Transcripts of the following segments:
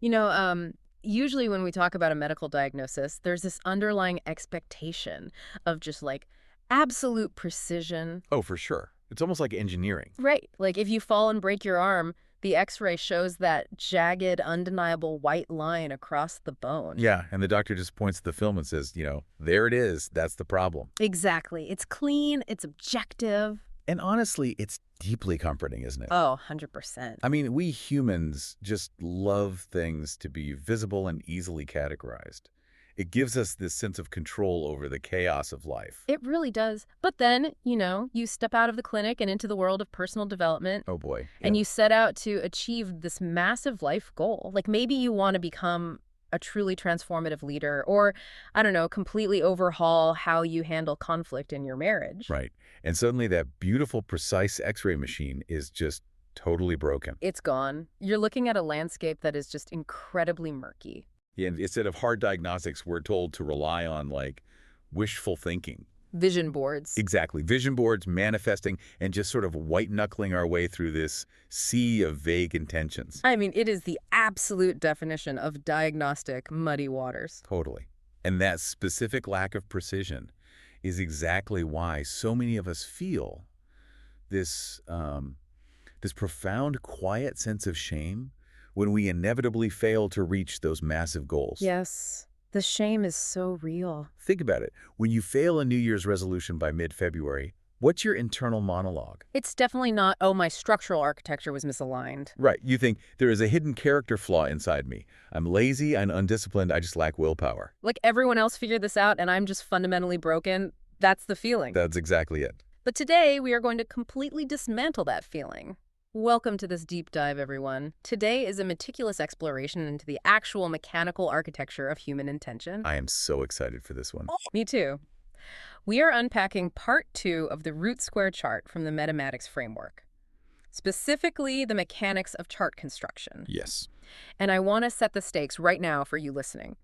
You know, usually when we talk about a medical diagnosis, there's this underlying expectation of just like absolute precision. Oh, for sure. It's almost like engineering. Right. Like if you fall and break your arm, the x-ray shows that jagged, undeniable white line across the bone. Yeah, and the doctor just points to the film and says, there it is. That's the problem. Exactly. It's clean, it's objective. And honestly, it's deeply comforting, isn't it? Oh, 100%. I mean, we humans just love things to be visible and easily categorized. It gives us this sense of control over the chaos of life. It really does. But then, you step out of the clinic and into the world of personal development, Oh boy. and Yeah. you set out to achieve this massive life goal. Like maybe you want to become a truly transformative leader or, I don't know, completely overhaul how you handle conflict in your marriage. Right. And suddenly that beautiful, precise X-ray machine is just totally broken. It's gone. You're looking at a landscape that is just incredibly murky. Yeah, and instead of hard diagnostics, we're told to rely on, wishful thinking. Vision boards. Exactly. Vision boards, manifesting, and just sort of white-knuckling our way through this sea of vague intentions. I mean, it is the absolute definition of diagnostic muddy waters. Totally. And that specific lack of precision is exactly why so many of us feel this, this profound, quiet sense of shame when we inevitably fail to reach those massive goals. Yes, the shame is so real. Think about it. When you fail a New Year's resolution by mid-February, what's your internal monologue? It's definitely not, oh, my structural architecture was misaligned. Right. You think, there is a hidden character flaw inside me. I'm lazy, I'm undisciplined, I just lack willpower. Like everyone else figured this out and I'm just fundamentally broken. That's the feeling. That's exactly it. But today we are going to completely dismantle that feeling. Welcome to this deep dive, everyone. Today is a meticulous exploration into the actual mechanical architecture of human intention. I am so excited for this one. Me too. We are unpacking part 2 of the root square chart from the Metamatics framework, specifically the mechanics of chart construction. Yes. And I want to set the stakes right now for you listening.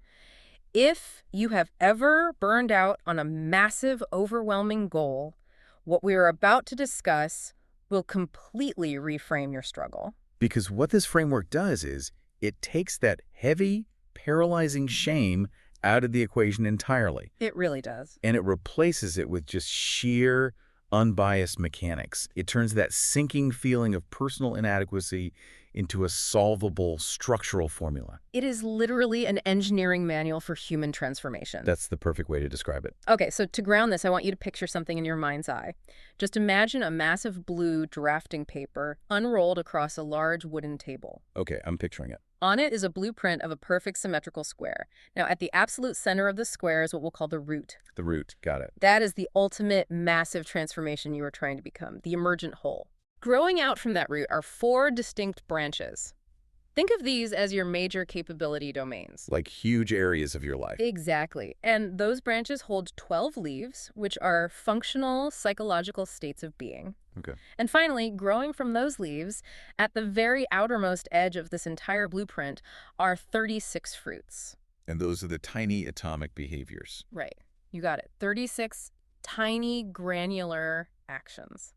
If you have ever burned out on a massive, overwhelming goal, what we are about to discuss will completely reframe your struggle. Because what this framework does is it takes that heavy, paralyzing shame out of the equation entirely, It really does. and it replaces it with just sheer, unbiased mechanics. It turns that sinking feeling of personal inadequacy into a solvable structural formula. It is literally an engineering manual for human transformation. That's the perfect way to describe it. Okay, so to ground this, I want you to picture something in your mind's eye. Just imagine a massive blue drafting paper unrolled across a large wooden table. Okay, I'm picturing it. On it is a blueprint of a perfect symmetrical square. Now, at the absolute center of the square is what we'll call the root. The root, got it. That is the ultimate massive transformation you are trying to become, the emergent whole. Growing out from that root are 4 distinct branches. Think of these as your major capability domains. Like huge areas of your life. Exactly. And those branches hold 12 leaves, which are functional psychological states of being. Okay. And finally, growing from those leaves, at the very outermost edge of this entire blueprint, are 36 fruits. And those are the tiny atomic behaviors. Right. You got it. 36 tiny granular actions.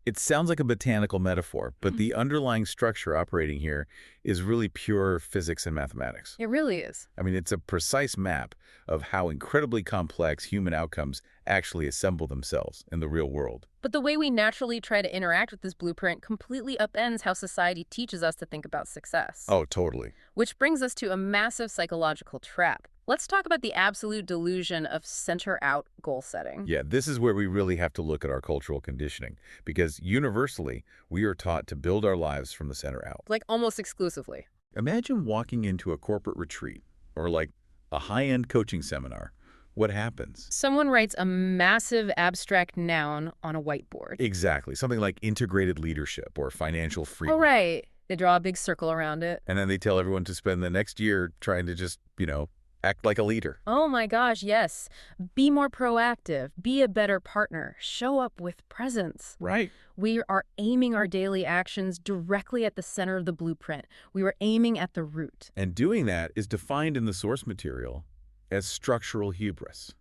It sounds like a botanical metaphor, but the underlying structure operating here is really pure physics and mathematics. It really is. I mean, it's a precise map of how incredibly complex human outcomes actually assemble themselves in the real world. But the way we naturally try to interact with this blueprint completely upends how society teaches us to think about success. Oh, totally. Which brings us to a massive psychological trap. Let's talk about the absolute delusion of center-out goal setting. Yeah, this is where we really have to look at our cultural conditioning, because universally, we are taught to build our lives from the center out. Like almost exclusively. Imagine walking into a corporate retreat or like a high-end coaching seminar. What happens? Someone writes a massive abstract noun on a whiteboard. Exactly. Something like integrated leadership or financial freedom. Oh, right. They draw a big circle around it. And then they tell everyone to spend the next year trying to just, act like a leader. Oh my gosh, yes. Be more proactive. Be a better partner. Show up with presence. Right. We are aiming our daily actions directly at the center of the blueprint. We were aiming at the root. And doing that is defined in the source material as structural hubris.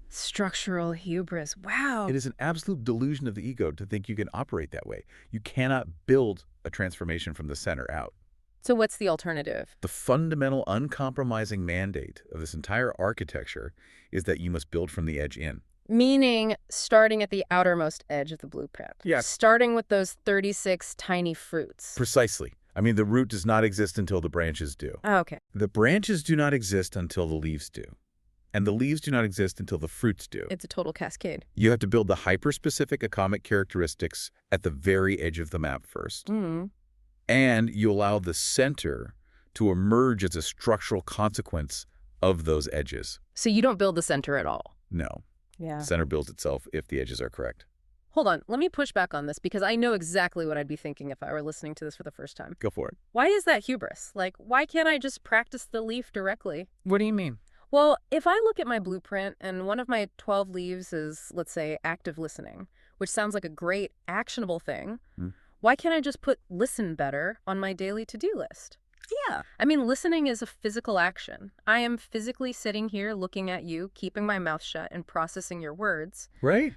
Structural hubris. Wow. It is an absolute delusion of the ego to think you can operate that way. You cannot build a transformation from the center out. So what's the alternative? The fundamental, uncompromising mandate of this entire architecture is that you must build from the edge in. Meaning starting at the outermost edge of the blueprint. Yeah. Starting with those 36 tiny fruits. Precisely. I mean, the root does not exist until the branches do. Oh, okay. The branches do not exist until the leaves do. And the leaves do not exist until the fruits do. It's a total cascade. You have to build the hyperspecific atomic characteristics at the very edge of the map first. And you allow the center to emerge as a structural consequence of those edges. So you don't build the center at all? No. Yeah. The center builds itself if the edges are correct. Hold on, let me push back on this because I know exactly what I'd be thinking if I were listening to this for the first time. Go for it. Why is that hubris? Like, why can't I just practice the leaf directly? What do you mean? Well, if I look at my blueprint and one of my 12 leaves is, let's say, active listening, which sounds like a great, actionable thing, why can't I just put listen better on my daily to-do list? Yeah. I mean, listening is a physical action. I am physically sitting here looking at you, keeping my mouth shut, and processing your words. Right.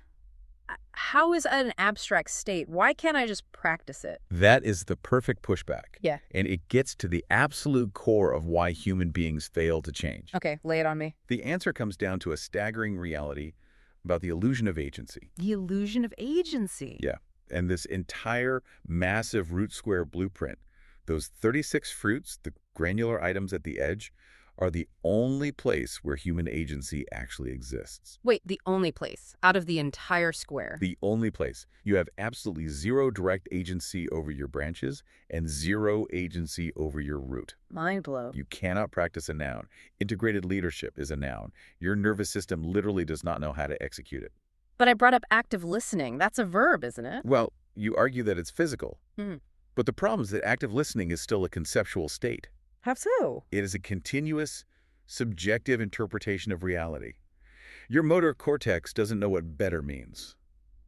How is an abstract state? Why can't I just practice it? That is the perfect pushback. Yeah. And it gets to the absolute core of why human beings fail to change. Okay, lay it on me. The answer comes down to a staggering reality about the illusion of agency. The illusion of agency. Yeah. And this entire massive root square blueprint, those 36 fruits, the granular items at the edge, are the only place where human agency actually exists. Wait, the only place out of the entire square? The only place. You have absolutely zero direct agency over your branches and zero agency over your root. Mind blow. You cannot practice a noun. Integrated leadership is a noun. Your nervous system literally does not know how to execute it. But I brought up active listening. That's a verb, isn't it? Well, you argue that it's physical. But the problem is that active listening is still a conceptual state. How so? It is a continuous, subjective interpretation of reality. Your motor cortex doesn't know what better means.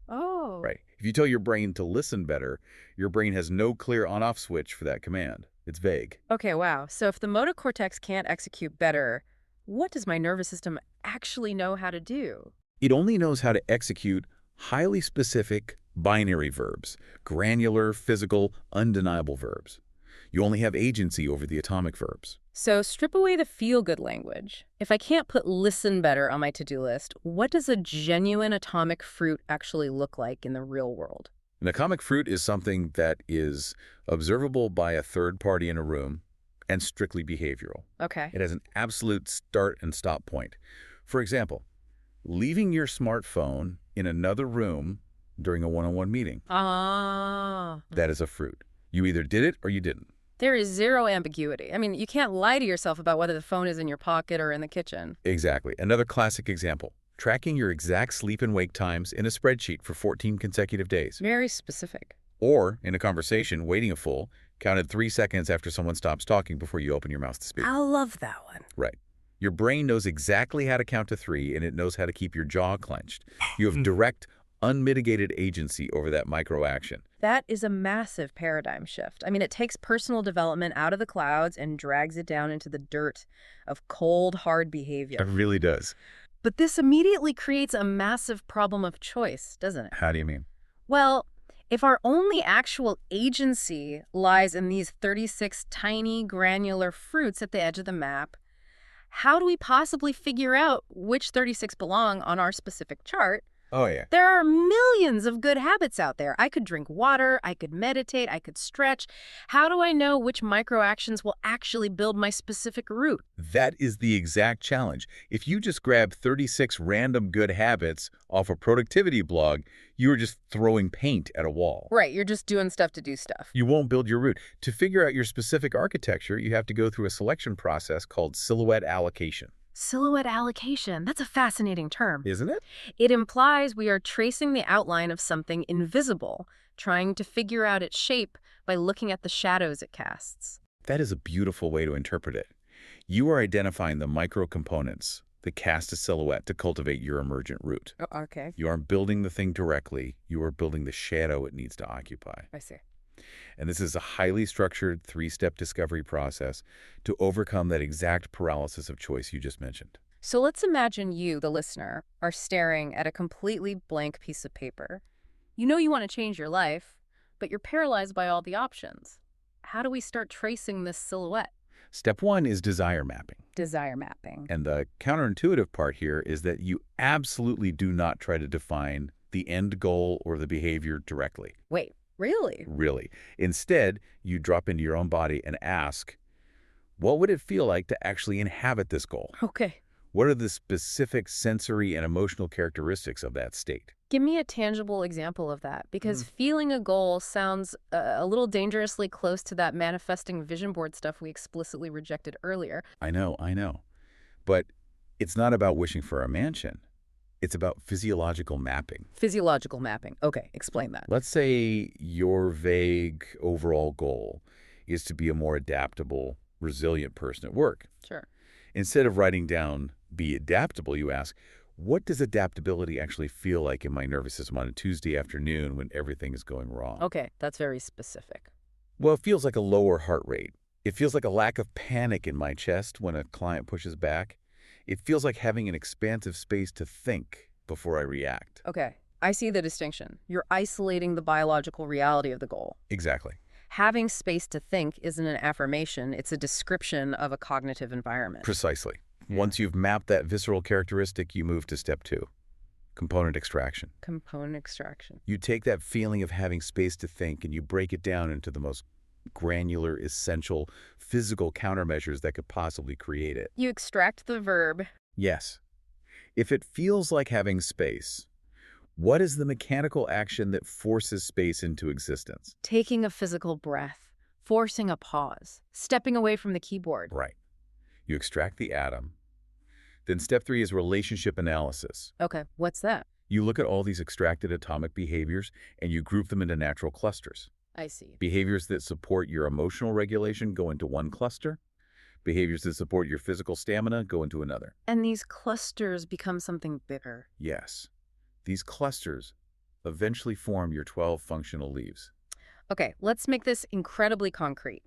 Oh. Right. If you tell your brain to listen better, your brain has no clear on-off switch for that command. It's vague. Okay, wow. So if the motor cortex can't execute better, what does my nervous system actually know how to do? It only knows how to execute highly specific binary verbs, granular, physical, undeniable verbs. You only have agency over the atomic verbs. So strip away the feel-good language. If I can't put listen better on my to-do list, what does a genuine atomic fruit actually look like in the real world? An atomic fruit is something that is observable by a third party in a room and strictly behavioral. Okay. It has an absolute start and stop point. For example, leaving your smartphone in another room during a one-on-one meeting. That is a fruit. You either did it or you didn't. There is zero ambiguity. I mean, you can't lie to yourself about whether the phone is in your pocket or in the kitchen. Exactly. Another classic example. Tracking your exact sleep and wake times in a spreadsheet for 14 consecutive days. Very specific. Or, in a conversation, waiting a full, counted 3 seconds after someone stops talking before you open your mouth to speak. I love that one. Right. Your brain knows exactly how to count to 3, and it knows how to keep your jaw clenched. You have direct, unmitigated agency over that micro-action. That is a massive paradigm shift. I mean, it takes personal development out of the clouds and drags it down into the dirt of cold, hard behavior. It really does. But this immediately creates a massive problem of choice, doesn't it? How do you mean? Well, if our only actual agency lies in these 36 tiny granular fruits at the edge of the map, how do we possibly figure out which 36 belong on our specific chart? Oh, yeah. There are millions of good habits out there. I could drink water, I could meditate, I could stretch. How do I know which micro-actions will actually build my specific root? That is the exact challenge. If you just grab 36 random good habits off a productivity blog, you are just throwing paint at a wall. Right, you're just doing stuff to do stuff. You won't build your root. To figure out your specific architecture, you have to go through a selection process called silhouette allocation. Silhouette allocation, that's a fascinating term. Isn't it? It implies we are tracing the outline of something invisible, trying to figure out its shape by looking at the shadows it casts. That is a beautiful way to interpret it. You are identifying the micro-components that cast a silhouette to cultivate your emergent root. Oh, okay. You aren't building the thing directly. You are building the shadow it needs to occupy. I see. And this is a highly structured three-step discovery process to overcome that exact paralysis of choice you just mentioned. So let's imagine you, the listener, are staring at a completely blank piece of paper. You know you want to change your life, but you're paralyzed by all the options. how do we start tracing this silhouette? Step one is desire mapping. Desire mapping. And the counterintuitive part here is that you absolutely do not try to define the end goal or the behavior directly. Wait, really? Really. Instead, you drop into your own body and ask, what would it feel like to actually inhabit this goal? Okay. What are the specific sensory and emotional characteristics of that state? Give me a tangible example of that, because feeling a goal sounds a little dangerously close to that manifesting vision board stuff we explicitly rejected earlier. I know. But it's not about wishing for a mansion. It's about physiological mapping. Physiological mapping. Okay, explain that. Let's say your vague overall goal is to be a more adaptable, resilient person at work. Sure. Instead of writing down, be adaptable, you ask, what does adaptability actually feel like in my nervous system on a Tuesday afternoon when everything is going wrong? Okay, that's very specific. Well, it feels like a lower heart rate. It feels like a lack of panic in my chest when a client pushes back. It feels like having an expansive space to think before I react. Okay, I see the distinction. You're isolating the biological reality of the goal. Exactly. Having space to think isn't an affirmation, it's a description of a cognitive environment. Precisely. Yeah. Once you've mapped that visceral characteristic, you move to step two, component extraction. Component extraction. You take that feeling of having space to think and you break it down into the most granular, essential, physical countermeasures that could possibly create it. You extract the verb. Yes. If it feels like having space, what is the mechanical action that forces space into existence? Taking a physical breath, forcing a pause, stepping away from the keyboard. Right. You extract the atom. Then step three is relationship analysis. Okay, what's that? You look at all these extracted atomic behaviors and you group them into natural clusters. I see. Behaviors that support your emotional regulation go into one cluster. Behaviors that support your physical stamina go into another. And these clusters become something bigger. Yes. These clusters eventually form your 12 functional leaves. Okay, let's make this incredibly concrete.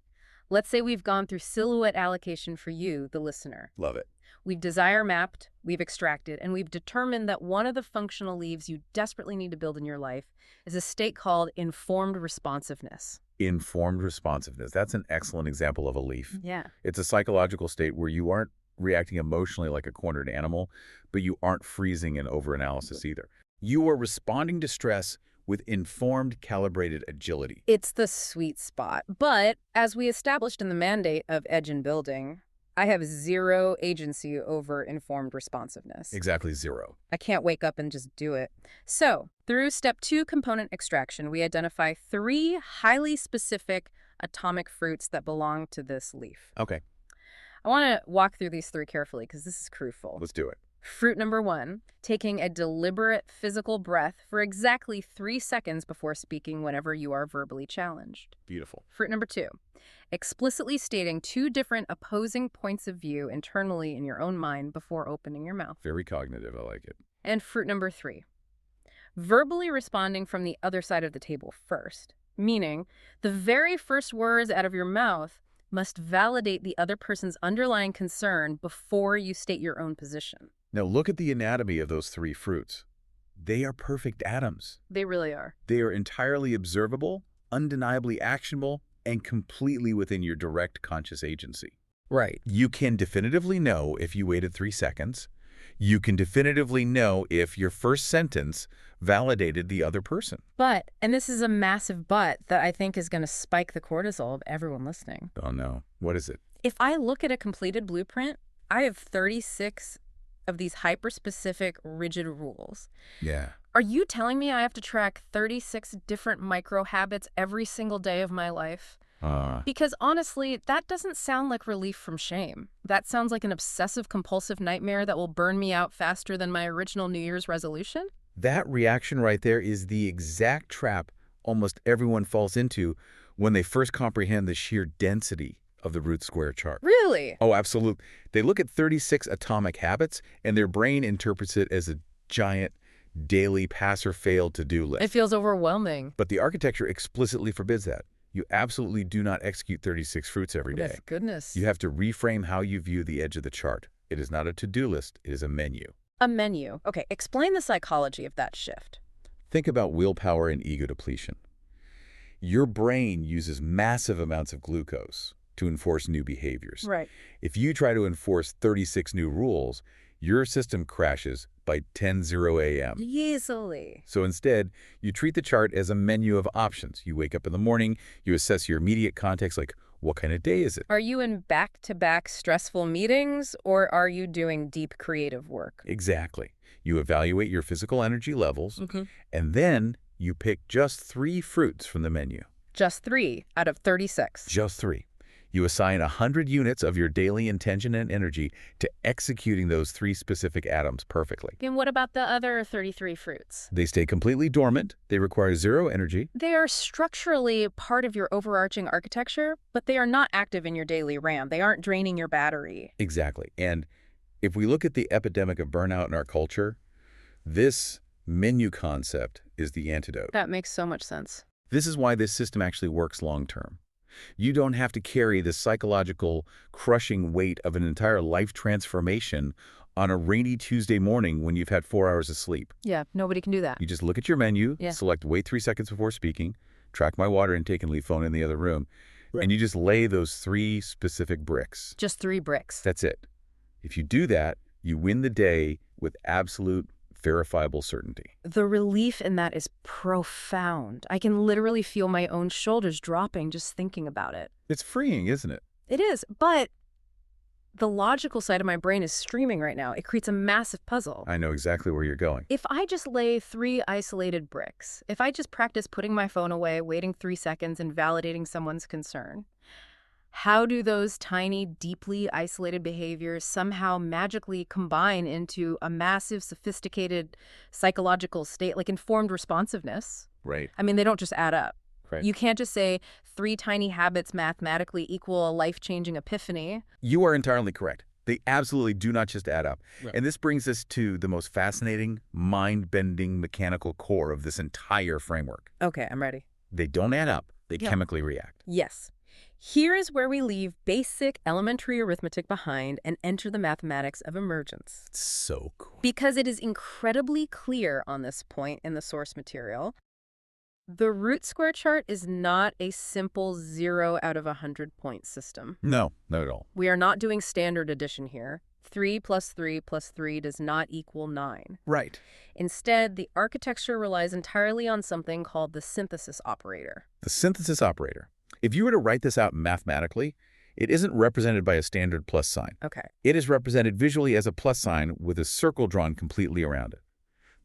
Let's say we've gone through silhouette allocation for you, the listener. Love it. We've desire mapped, we've extracted, and we've determined that one of the functional leaves you desperately need to build in your life is a state called informed responsiveness. Informed responsiveness. That's an excellent example of a leaf. Yeah. It's a psychological state where you aren't reacting emotionally like a cornered animal, but you aren't freezing in overanalysis either. You are responding to stress with informed, calibrated agility. It's the sweet spot. But as we established in the mandate of Edge in Building, I have zero agency over informed responsiveness. Exactly zero. I can't wake up and just do it. So, through step 2 component extraction, we identify 3 highly specific atomic fruits that belong to this leaf. Okay, I want to walk through these 3 carefully because this is crucial. let's do it. Fruit number 1, taking a deliberate physical breath for exactly 3 seconds before speaking whenever you are verbally challenged. Beautiful. Fruit number 2, explicitly stating 2 different opposing points of view internally in your own mind before opening your mouth. Very cognitive. I like it. And fruit number 3, verbally responding from the other side of the table first, meaning the very first words out of your mouth must validate the other person's underlying concern before you state your own position. Now look at the anatomy of those 3 fruits. They are perfect atoms. They really are. They are entirely observable, undeniably actionable, and completely within your direct conscious agency. Right. You can definitively know if you waited 3 seconds. You can definitively know if your first sentence validated the other person. But, and this is a massive but that I think is going to spike the cortisol of everyone listening. Oh no. What is it? If I look at a completed blueprint, I have 36 of these hyper-specific, rigid rules. Yeah. Are you telling me I have to track 36 different micro-habits every single day of my life? Because honestly, that doesn't sound like relief from shame. That sounds like an obsessive-compulsive nightmare that will burn me out faster than my original New Year's resolution. That reaction right there is the exact trap almost everyone falls into when they first comprehend the sheer density of the root square chart. Really? Oh, absolutely. They look at 36 atomic habits, and their brain interprets it as a giant daily pass-or-fail to-do list. It feels overwhelming. But the architecture explicitly forbids that. You absolutely do not execute 36 fruits every day. Goodness. You have to reframe how you view the edge of the chart. It is not a to-do list. It is a menu. A menu. Okay, explain the psychology of that shift. Think about willpower and ego depletion. Your brain uses massive amounts of glucose to enforce new behaviors. Right. If you try to enforce 36 new rules, your system crashes by 10:00 a.m. Easily. So instead, you treat the chart as a menu of options. You wake up in the morning, you assess your immediate context, like, what kind of day is it? Are you in back-to-back stressful meetings, or are you doing deep creative work? Exactly. You evaluate your physical energy levels, Mm-hmm. and then you pick just 3 fruits from the menu. Just 3 out of 36. Just 3. You assign 100 units of your daily intention and energy to executing those 3 specific atoms perfectly. And what about the other 33 fruits? They stay completely dormant, they require 0 energy. They are structurally part of your overarching architecture, but they are not active in your daily RAM. They aren't draining your battery. Exactly. And if we look at the epidemic of burnout in our culture, this menu concept is the antidote. That makes so much sense. This is why this system actually works long-term. You don't have to carry the psychological, crushing weight of an entire life transformation on a rainy Tuesday morning when you've had 4 hours of sleep. Yeah, nobody can do that. You just look at your menu, Yeah. select wait 3 seconds before speaking, track my water intake, and leave phone in the other room. Right. And you just lay those 3 specific bricks. Just 3 bricks. That's it. If you do that, you win the day with absolute, verifiable certainty. The relief in that is profound. I can literally feel my own shoulders dropping just thinking about it. It's freeing, isn't it? It is, but the logical side of my brain is streaming right now. It creates a massive puzzle. I know exactly where you're going. If I just lay 3 isolated bricks, if I just practice putting my phone away, waiting 3 seconds, and validating someone's concern, how do those tiny, deeply isolated behaviors somehow magically combine into a massive, sophisticated psychological state, like informed responsiveness? Right. I mean, they don't just add up. Right. You can't just say 3 tiny habits mathematically equal a life-changing epiphany. You are entirely correct. They absolutely do not just add up. Right. And this brings us to the most fascinating, mind-bending mechanical core of this entire framework. Okay, I'm ready. They don't add up. They Yeah. chemically react. Yes. Here is where we leave basic elementary arithmetic behind and enter the mathematics of emergence. It's so cool. Because it is incredibly clear on this point in the source material, the root square chart is not a simple 0 out of 100 point system. No, not at all. We are not doing standard addition here. 3 plus 3 plus 3 does not equal 9. Right. Instead, the architecture relies entirely on something called the synthesis operator. The synthesis operator. If you were to write this out mathematically, it isn't represented by a standard plus sign. Okay. It is represented visually as a plus sign with a circle drawn completely around it.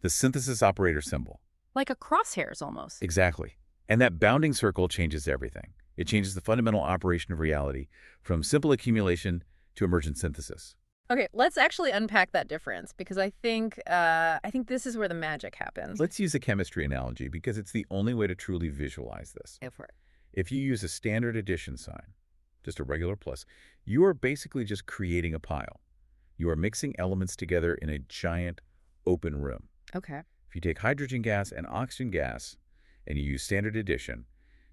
The synthesis operator symbol. Like a crosshairs almost. Exactly. And that bounding circle changes everything. It changes the fundamental operation of reality from simple accumulation to emergent synthesis. Okay, let's actually unpack that difference because I think this is where the magic happens. Let's use a chemistry analogy because it's the only way to truly visualize this. Go for it. If you use a standard addition sign, just a regular plus, you are basically just creating a pile. You are mixing elements together in a giant open room. Okay. If you take hydrogen gas and oxygen gas and you use standard addition,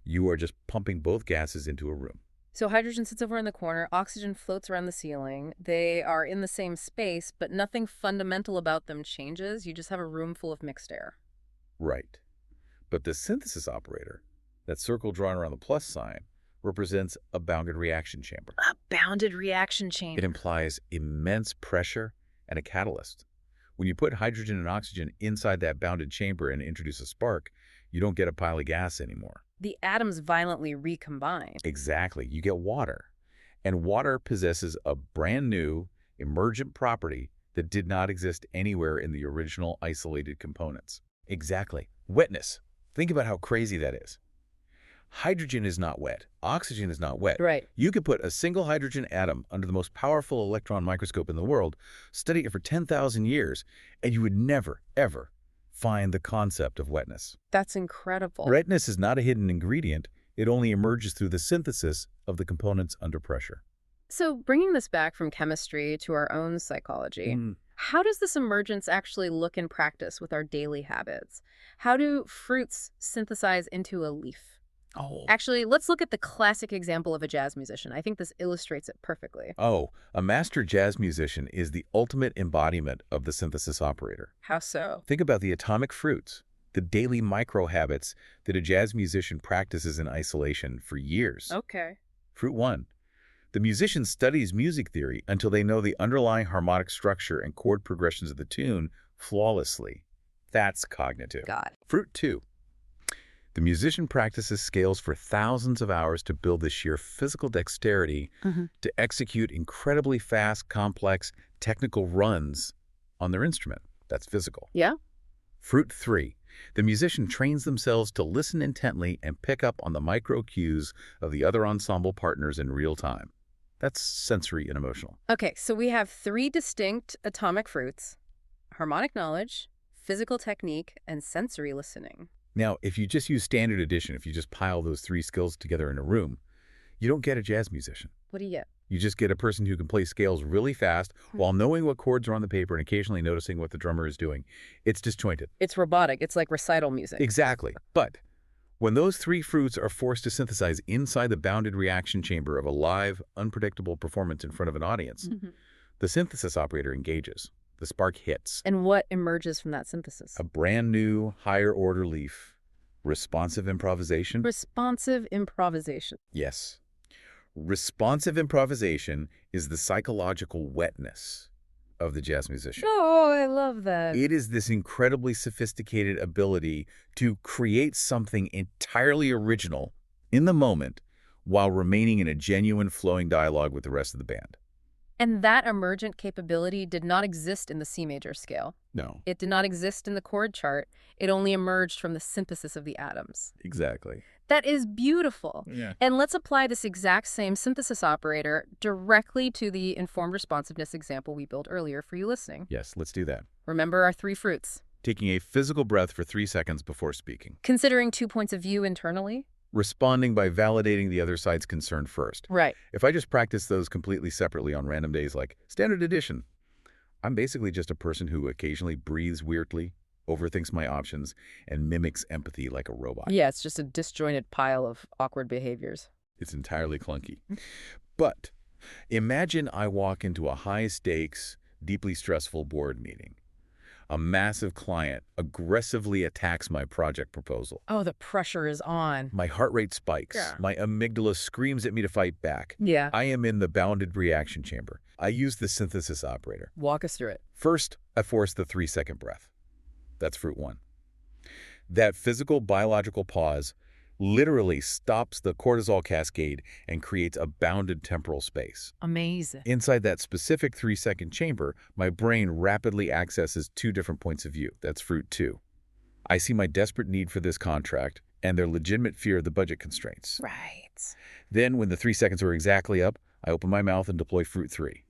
you are just pumping both gases into a room. So hydrogen sits over in the corner, oxygen floats around the ceiling. They are in the same space, but nothing fundamental about them changes. You just have a room full of mixed air. Right. But the synthesis operator, that circle drawn around the plus sign, represents a bounded reaction chamber. A bounded reaction chamber. It implies immense pressure and a catalyst. When you put hydrogen and oxygen inside that bounded chamber and introduce a spark, you don't get a pile of gas anymore. The atoms violently recombine. Exactly. You get water. And water possesses a brand new, emergent property that did not exist anywhere in the original isolated components. Exactly. Wetness. Think about how crazy that is. Hydrogen is not wet. Oxygen is not wet. Right. You could put a single hydrogen atom under the most powerful electron microscope in the world, study it for 10,000 years, and you would never, ever find the concept of wetness. That's incredible. Wetness is not a hidden ingredient. It only emerges through the synthesis of the components under pressure. So bringing this back from chemistry to our own psychology, how does this emergence actually look in practice with our daily habits? How do fruits synthesize into a leaf? Actually, let's look at the classic example of a jazz musician. I think this illustrates it perfectly. A master jazz musician is the ultimate embodiment of the synthesis operator. How so? Think about the atomic fruits. the daily micro habits that a jazz musician practices in isolation for years. Okay. Fruit 1. The musician studies music theory until they know the underlying harmonic structure and chord progressions of the tune flawlessly. That's cognitive. Got it. Fruit 2. The musician practices scales for thousands of hours to build the sheer physical dexterity to execute incredibly fast, complex, technical runs on their instrument. That's physical. Yeah? Fruit 3. The musician trains themselves to listen intently and pick up on the micro cues of the other ensemble partners in real time. That's sensory and emotional. Okay, so we have 3 distinct atomic fruits: harmonic knowledge, physical technique, and sensory listening. Now, if you just use standard addition, if you just pile those 3 skills together in a room, you don't get a jazz musician. What do you get? You just get a person who can play scales really fast while knowing what chords are on the paper and occasionally noticing what the drummer is doing. It's disjointed. It's robotic. It's like recital music. Exactly. But when those 3 fruits are forced to synthesize inside the bounded reaction chamber of a live, unpredictable performance in front of an audience, the synthesis operator engages. The spark hits. And what emerges from that synthesis? A brand new, higher order leaf. Responsive improvisation. Responsive improvisation. Yes. Responsive improvisation is the psychological wetness of the jazz musician. Oh, I love that. It is this incredibly sophisticated ability to create something entirely original in the moment while remaining in a genuine flowing dialogue with the rest of the band. And that emergent capability did not exist in the C major scale. No. It did not exist in the chord chart. It only emerged from the synthesis of the atoms. Exactly. That is beautiful. Yeah. And let's apply this exact same synthesis operator directly to the informed responsiveness example we built earlier for you listening. Yes, let's do that. Remember our 3 fruits. Taking a physical breath for 3 seconds before speaking. Considering 2 points of view internally. Responding by validating the other side's concern first. Right. If I just practice those completely separately on random days like standard addition, I'm basically just a person who occasionally breathes weirdly, overthinks my options, and mimics empathy like a robot. Yeah, it's just a disjointed pile of awkward behaviors. It's entirely clunky. But imagine I walk into a high-stakes, deeply stressful board meeting. A massive client aggressively attacks my project proposal. Oh, the pressure is on. My heart rate spikes. Yeah. My amygdala screams at me to fight back. Yeah. I am in the bounded reaction chamber. I use the synthesis operator. Walk us through it. First, I force the 3-second breath. That's fruit 1. That physical biological pause literally stops the cortisol cascade and creates a bounded temporal space. Amazing. Inside that specific 3-second chamber, my brain rapidly accesses 2 different points of view. That's fruit 2. I see my desperate need for this contract and their legitimate fear of the budget constraints. Right. Then, when the 3 seconds are exactly up, I open my mouth and deploy fruit 3.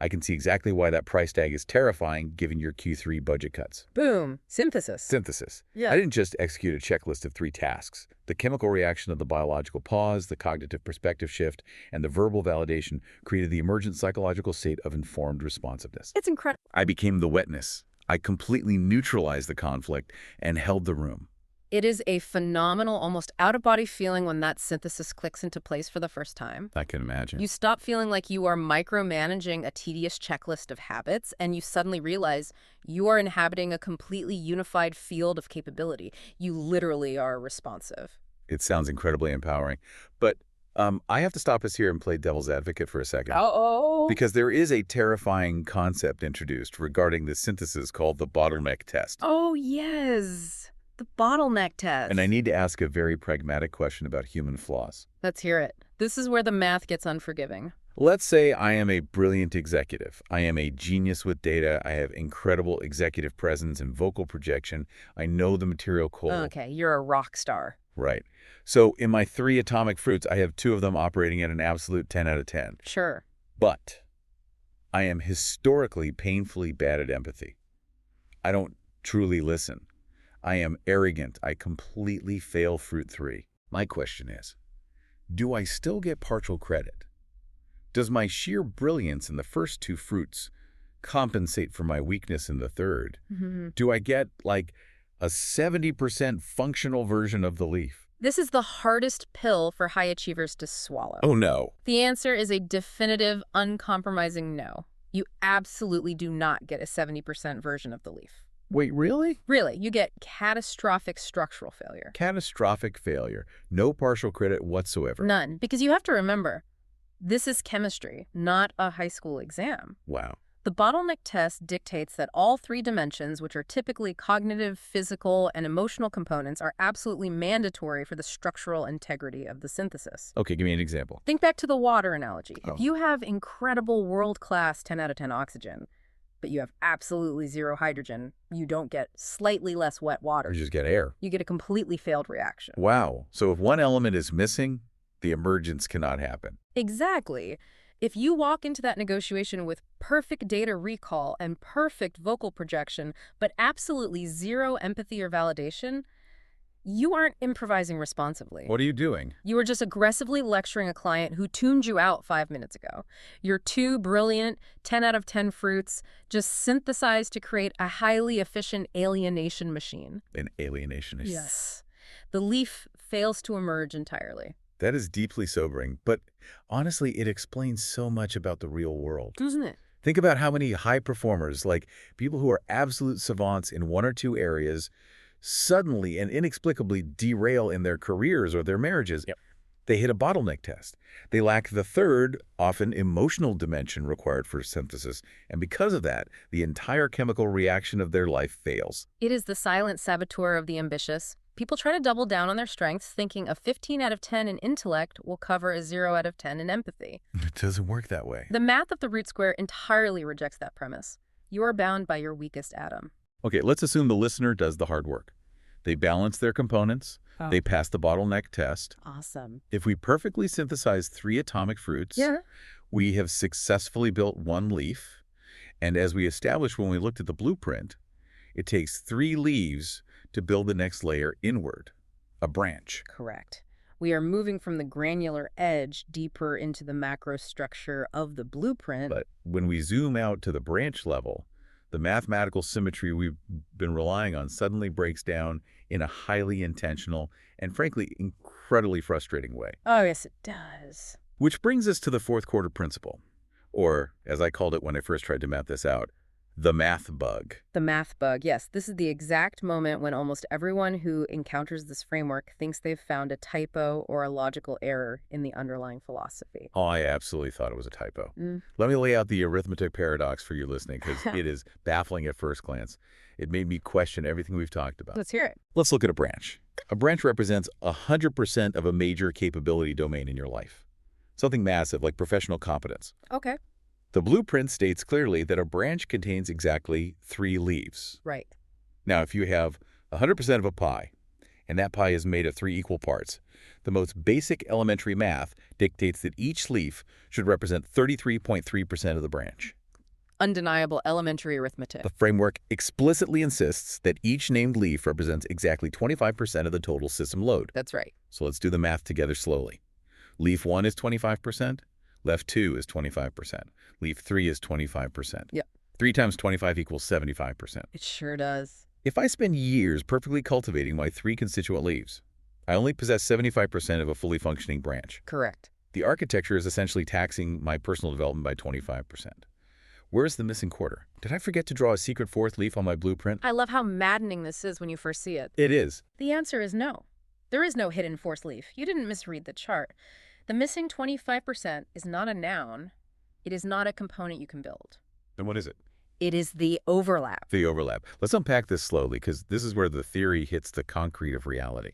I can see exactly why that price tag is terrifying given your Q3 budget cuts. Boom. Synthesis. Synthesis. Yeah. I didn't just execute a checklist of 3 tasks. The chemical reaction of the biological pause, the cognitive perspective shift, and the verbal validation created the emergent psychological state of informed responsiveness. It's incredible. I became the wetness. I completely neutralized the conflict and held the room. It is a phenomenal, almost out-of-body feeling when that synthesis clicks into place for the first time. I can imagine. You stop feeling like you are micromanaging a tedious checklist of habits, and you suddenly realize you are inhabiting a completely unified field of capability. You literally are responsive. It sounds incredibly empowering. But I have to stop us here and play devil's advocate for a second. Uh-oh. Because there is a terrifying concept introduced regarding the synthesis called the bottleneck test. Oh, yes. The bottleneck test. And I need to ask a very pragmatic question about human flaws. Let's hear it. This is where the math gets unforgiving. Let's say I am a brilliant executive. I am a genius with data. I have incredible executive presence and vocal projection. I know the material cold. Okay, you're a rock star. Right. So in my 3 atomic fruits, I have 2 of them operating at an absolute 10 out of 10. Sure. But I am historically painfully bad at empathy. I don't truly listen. I am arrogant. I completely fail fruit 3. My question is, do I still get partial credit? Does my sheer brilliance in the first 2 fruits compensate for my weakness in the third? Do I get, like, a 70% functional version of the leaf? This is the hardest pill for high achievers to swallow. Oh, no. The answer is a definitive, uncompromising no. You absolutely do not get a 70% version of the leaf. Wait, really? Really, you get catastrophic structural failure. Catastrophic failure. No partial credit whatsoever. None, because you have to remember, this is chemistry, not a high school exam. Wow. The bottleneck test dictates that all three dimensions, which are typically cognitive, physical, and emotional components, are absolutely mandatory for the structural integrity of the synthesis. Okay, give me an example. Think back to the water analogy. Oh. If you have incredible world-class 10 out of 10 oxygen, but you have absolutely zero hydrogen, you don't get slightly less wet water. You just get air. You get a completely failed reaction. Wow. So if one element is missing, the emergence cannot happen. Exactly. If you walk into that negotiation with perfect data recall and perfect vocal projection, but absolutely zero empathy or validation, you aren't improvising responsibly. What are you doing? You are just aggressively lecturing a client who tuned you out 5 minutes ago. Your two brilliant 10 out of 10 fruits just synthesized to create a highly efficient alienation machine. An alienation is... Yes. The leaf fails to emerge entirely. That is deeply sobering, but honestly, it explains so much about the real world. Doesn't it? Think about how many high performers, like people who are absolute savants in one or two areas, suddenly and inexplicably derail in their careers or their marriages. Yep. They hit a bottleneck test. They lack the third, often emotional dimension required for synthesis, and because of that, the entire chemical reaction of their life fails. It is the silent saboteur of the ambitious. People try to double down on their strengths, thinking a 15 out of 10 in intellect will cover a 0 out of 10 in empathy. It doesn't work that way. The math of the root square entirely rejects that premise. You are bound by your weakest atom. Okay, let's assume the listener does the hard work. They balance their components. Oh. They pass the bottleneck test. Awesome. If we perfectly synthesize 3 atomic fruits, we have successfully built one leaf. And as we established when we looked at the blueprint, it takes 3 leaves to build the next layer inward, a branch. Correct. We are moving from the granular edge deeper into the macro structure of the blueprint. But when we zoom out to the branch level, the mathematical symmetry we've been relying on suddenly breaks down in a highly intentional and, frankly, incredibly frustrating way. Oh, yes, it does. Which brings us to the fourth quarter principle, or, as I called it when I first tried to map this out, the math bug. The math bug, yes. This is the exact moment when almost everyone who encounters this framework thinks they've found a typo or a logical error in the underlying philosophy. Oh, I absolutely thought it was a typo. Mm. Let me lay out the arithmetic paradox for you listening, because it is baffling at first glance. It made me question everything we've talked about. Let's hear it. Let's look at a branch. A branch represents 100% of a major capability domain in your life. Something massive like professional competence. Okay. The blueprint states clearly that a branch contains exactly 3 leaves. Right. Now, if you have 100% of a pie, and that pie is made of 3 equal parts, the most basic elementary math dictates that each leaf should represent 33.3% of the branch. Undeniable elementary arithmetic. The framework explicitly insists that each named leaf represents exactly 25% of the total system load. That's right. So let's do the math together slowly. Leaf 1 is 25%. Leaf 2 is 25%. Leaf 3 is 25%. Yep. 3 times 25 equals 75%. It sure does. If I spend years perfectly cultivating my 3 constituent leaves, I only possess 75% of a fully functioning branch. Correct. The architecture is essentially taxing my personal development by 25%. Where's the missing quarter? Did I forget to draw a secret 4th leaf on my blueprint? I love how maddening this is when you first see it. It is. The answer is no. There is no hidden 4th leaf. You didn't misread the chart. The missing 25% is not a noun. It is not a component you can build. Then what is it? It is the overlap. The overlap. Let's unpack this slowly, because this is where the theory hits the concrete of reality.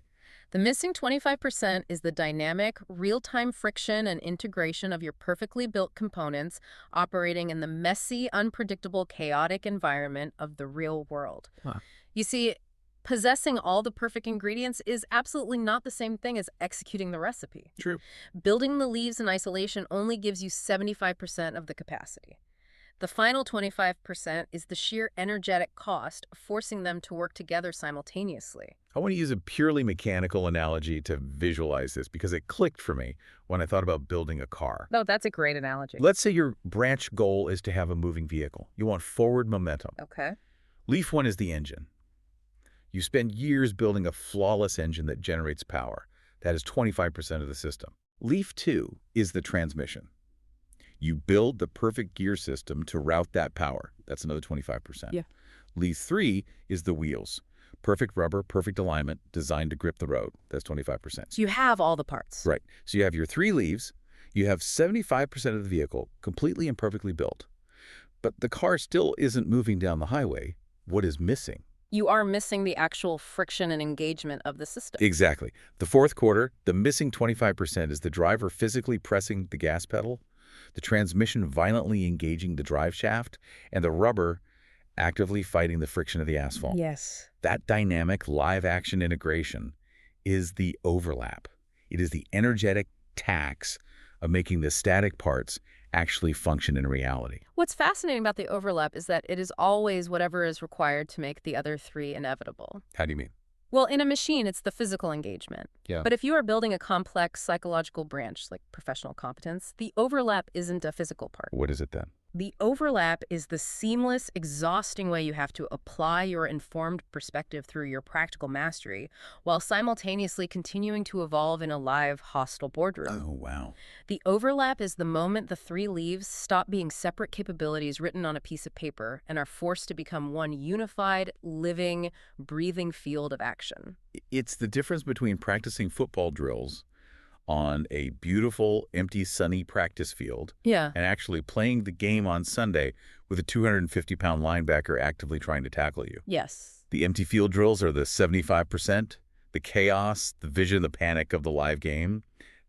The missing 25% is the dynamic, real-time friction and integration of your perfectly built components operating in the messy, unpredictable, chaotic environment of the real world. Huh. You see, possessing all the perfect ingredients is absolutely not the same thing as executing the recipe. True. Building the leaves in isolation only gives you 75% of the capacity. The final 25% is the sheer energetic cost of forcing them to work together simultaneously. I want to use a purely mechanical analogy to visualize this, because it clicked for me when I thought about building a car. Oh, that's a great analogy. Let's say your branch goal is to have a moving vehicle. You want forward momentum. Okay. Leaf 1 is the engine. You spend years building a flawless engine that generates power. That is 25% of the system. Leaf 2 is the transmission. You build the perfect gear system to route that power. That's another 25%. Yeah. Leaf 3 is the wheels. Perfect rubber, perfect alignment, designed to grip the road. That's 25%. So you have all the parts. Right. So you have your 3 leaves. You have 75% of the vehicle completely and perfectly built. But the car still isn't moving down the highway. What is missing? You are missing the actual friction and engagement of the system. Exactly. The fourth quarter, the missing 25% is the driver physically pressing the gas pedal, the transmission violently engaging the drive shaft, and the rubber actively fighting the friction of the asphalt. Yes. That dynamic live-action integration is the overlap. It is the energetic tax of making the static parts actually function in reality. What's fascinating about the overlap is that it is always whatever is required to make the other three inevitable. How do you mean? Well, in a machine, it's the physical engagement. Yeah. But if you are building a complex psychological branch like professional competence, the overlap isn't a physical part. What is it then? The overlap is the seamless, exhausting way you have to apply your informed perspective through your practical mastery while simultaneously continuing to evolve in a live, hostile boardroom. Oh, wow. The overlap is the moment the 3 leaves stop being separate capabilities written on a piece of paper and are forced to become one unified, living, breathing field of action. It's the difference between practicing football drills on a beautiful, empty, sunny practice field Yeah. and actually playing the game on Sunday with a 250-pound linebacker actively trying to tackle you. Yes. The empty field drills are the 75%, the chaos, the vision, the panic of the live game.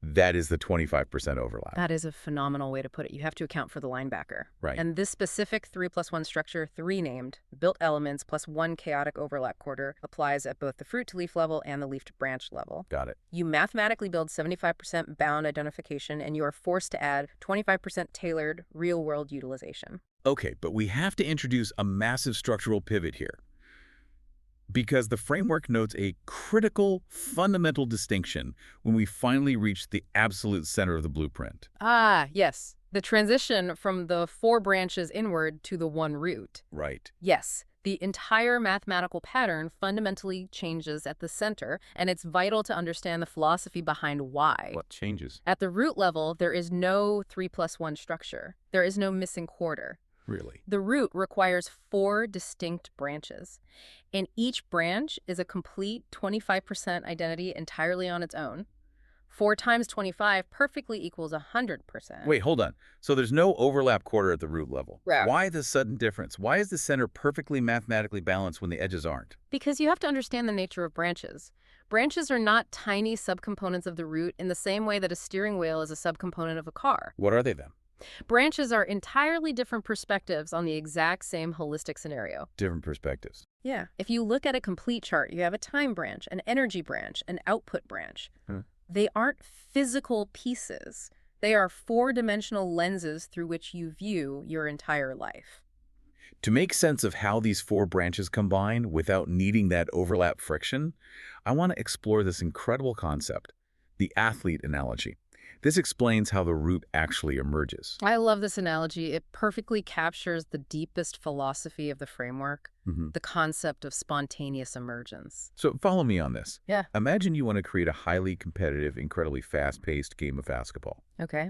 That is the 25% overlap. That is a phenomenal way to put it. You have to account for the linebacker. Right. And this specific 3+1 structure, 3 named, built elements plus 1 chaotic overlap quarter, applies at both the fruit-to-leaf level and the leaf-to-branch level. Got it. You mathematically build 75% bound identification, and you are forced to add 25% tailored, real-world utilization. Okay, but we have to introduce a massive structural pivot here, because the framework notes a critical, fundamental distinction when we finally reach the absolute center of the blueprint. Ah, yes. The transition from the 4 branches inward to the 1 root. Right. Yes, the entire mathematical pattern fundamentally changes at the center, and it's vital to understand the philosophy behind why. What changes? At the root level, there is no 3+1 structure. There is no missing quarter. Really? The root requires 4 distinct branches, and each branch is a complete 25% identity entirely on its own. 4 times 25 perfectly equals 100%. Wait, hold on. So there's no overlap quarter at the root level. Right. Why the sudden difference? Why is the center perfectly mathematically balanced when the edges aren't? Because you have to understand the nature of branches. Branches are not tiny subcomponents of the root in the same way that a steering wheel is a subcomponent of a car. What are they then? Branches are entirely different perspectives on the exact same holistic scenario. Different perspectives. Yeah. If you look at a complete chart, you have a time branch, an energy branch, an output branch. They aren't physical pieces. They are 4-dimensional lenses through which you view your entire life. To make sense of how these 4 branches combine without needing that overlap friction, I want to explore this incredible concept, the athlete analogy. This explains how the root actually emerges. I love this analogy. It perfectly captures the deepest philosophy of the framework, the concept of spontaneous emergence. So follow me on this. Yeah. Imagine you want to create a highly competitive, incredibly fast-paced game of basketball. Okay.